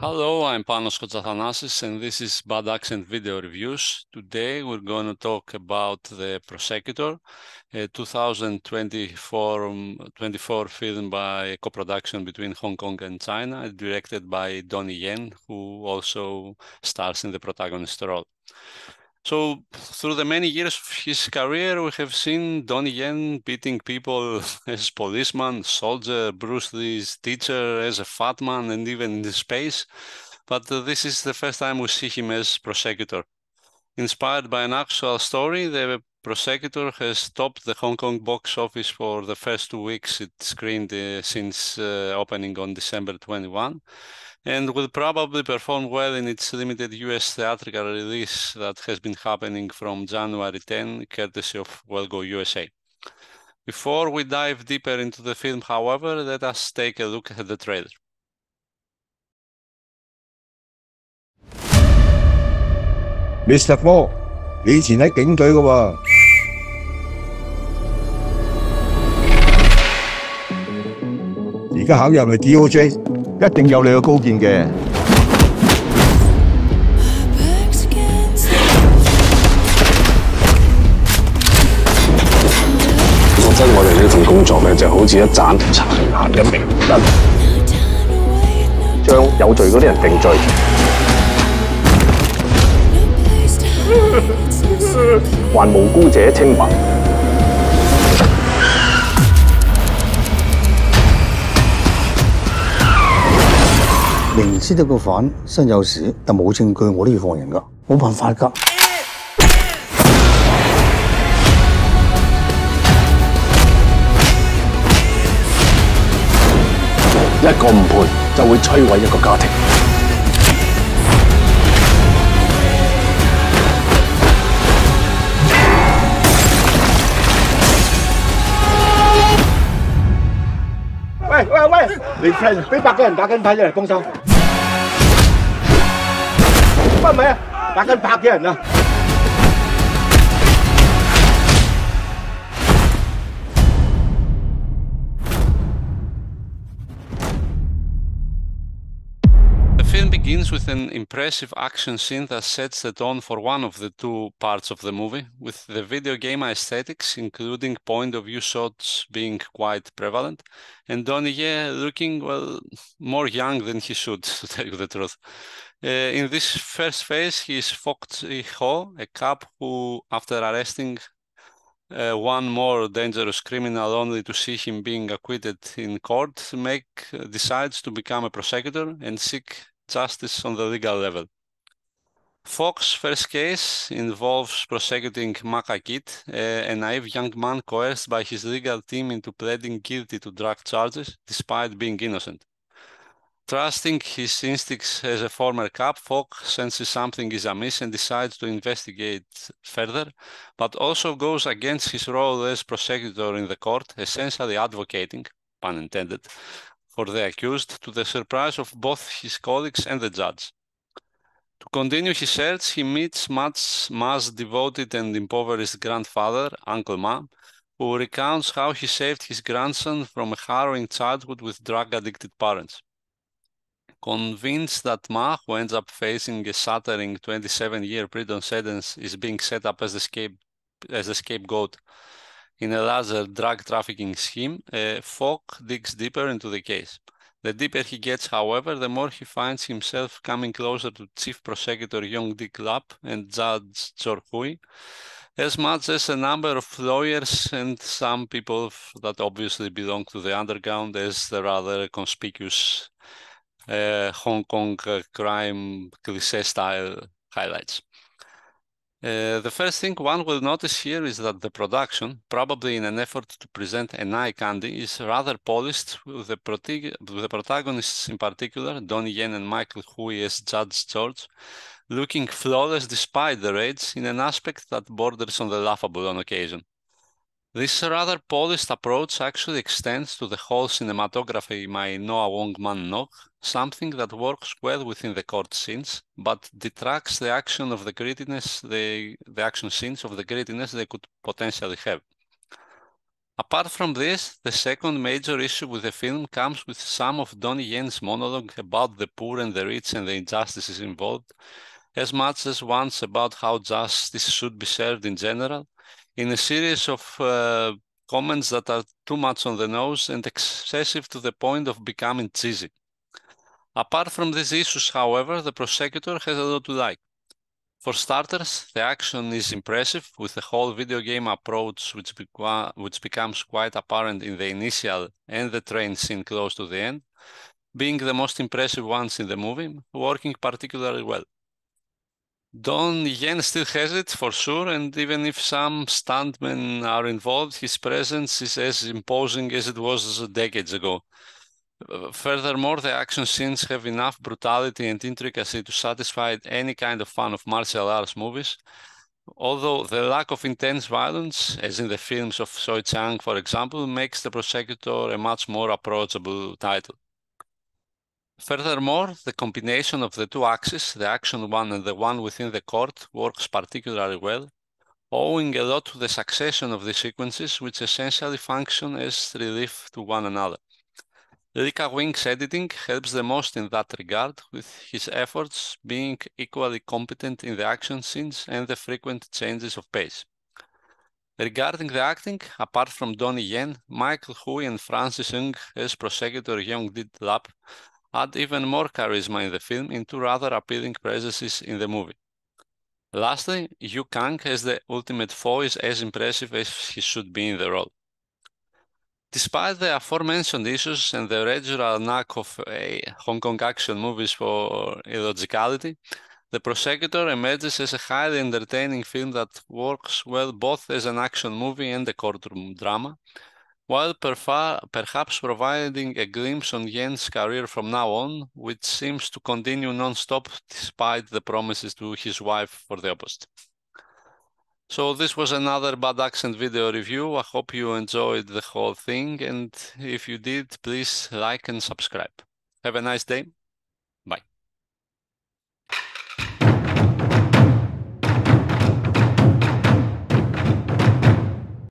Hello, I'm Panos Kotsathanasis, and this is Bad Accent Video Reviews. Today we're going to talk about The Prosecutor, a 2024 film by a co-production between Hong Kong and China, directed by Donnie Yen, who also stars in the protagonist role. So, through the many years of his career, we have seen Donnie Yen beating people as policeman, soldier, Bruce Lee's teacher, as a fat man, and even in space. But this is the first time we see him as Prosecutor. Inspired by an actual story, the Prosecutor has topped the Hong Kong box office for the first 2 weeks it screened since opening on December 21. And will probably perform well in its limited US theatrical release that has been happening from January 10, courtesy of Wellgo USA. Before we dive deeper into the film, however, let us take a look at the trailer. Mr. Fok，你以前喺警隊嘅喎。而家考入嚟 DOJ， 一定有你嘅高見嘅。講真，我哋呢份工作咧就好似一盞殘顏嘅明燈，將有罪嗰啲人定罪。還無辜者清白。明知道個犯身有事，但冇證據，我都要放人㗎，冇辦法㗎。一個誤判就會摧毀一個家庭。喂，你 friend 俾100個人打緊牌，一嚟幫手。乜唔係啊？打緊100幾人啊！The film begins with an impressive action scene that sets the tone for one of the two parts of the movie, with the video game aesthetics, including point-of-view shots, being quite prevalent, and Donnie Yen looking, well, more young than he should, to tell you the truth. In this first phase, he is Fok Chi-ho, a cop who, after arresting one more dangerous criminal only to see him being acquitted in court, decides to become a prosecutor and seek justice on the legal level. Fok's first case involves prosecuting Maka Kid, a naive young man coerced by his legal team into pleading guilty to drug charges despite being innocent. Trusting his instincts as a former cop, Fok senses something is amiss and decides to investigate further, but also goes against his role as prosecutor in the court, essentially advocating, pun intended, for the accused, to the surprise of both his colleagues and the judge. To continue his search, he meets Ma's devoted and impoverished grandfather, Uncle Ma, who recounts how he saved his grandson from a harrowing childhood with drug-addicted parents. Convinced that Ma, who ends up facing a shattering 27-year prison sentence, is being set up as the scapegoat in a larger drug trafficking scheme, Fok digs deeper into the case. The deeper he gets, however, the more he finds himself coming closer to Chief Prosecutor Yong Dik Lap and Judge Chor Hui, as much as a number of lawyers and some people that obviously belong to the underground as the rather conspicuous Hong Kong crime cliché style highlights. The first thing one will notice here is that the production, probably in an effort to present an eye candy, is rather polished, with the protagonists in particular, Donnie Yen and Michael Hui as Judge George, looking flawless despite the rage, in an aspect that borders on the laughable on occasion. This rather polished approach actually extends to the whole cinematography by Noah Wong Man Nok, something that works well within the court scenes, but detracts the action of the grittiness, the action scenes of the grittiness they could potentially have. Apart from this, the second major issue with the film comes with some of Donnie Yen's monologue about the poor and the rich and the injustices involved, as much as once about how justice should be served in general, in a series of comments that are too much on the nose and excessive to the point of becoming cheesy. Apart from these issues, however, the Prosecutor has a lot to like. For starters, the action is impressive, with the whole video game approach which becomes quite apparent in the initial and the train scene close to the end, being the most impressive ones in the movie, working particularly well. Donnie Yen still has it, for sure, and even if some stuntmen are involved, his presence is as imposing as it was decades ago. Furthermore, the action scenes have enough brutality and intricacy to satisfy any kind of fan of martial arts movies, although the lack of intense violence, as in the films of Soi Chang, for example, makes The Prosecutor a much more approachable title. Furthermore, the combination of the two axes, the action one and the one within the court, works particularly well, owing a lot to the succession of the sequences, which essentially function as relief to one another. Lika Wing's editing helps the most in that regard, with his efforts being equally competent in the action scenes and the frequent changes of pace. Regarding the acting, apart from Donnie Yen, Michael Hui and Francis Ng as Prosecutor Yong-Dit Lap add even more charisma in the film in two rather appealing presences in the movie. Lastly, Yu Kang as the ultimate foe is as impressive as he should be in the role. Despite the aforementioned issues and the regular knack of Hong Kong action movies for illogicality, The Prosecutor emerges as a highly entertaining film that works well both as an action movie and a courtroom drama, while perhaps providing a glimpse on Yen's career from now on, which seems to continue non-stop despite the promises to his wife for the opposite. So this was another Bad Accent video review. I hope you enjoyed the whole thing, and if you did, please like and subscribe. Have a nice day.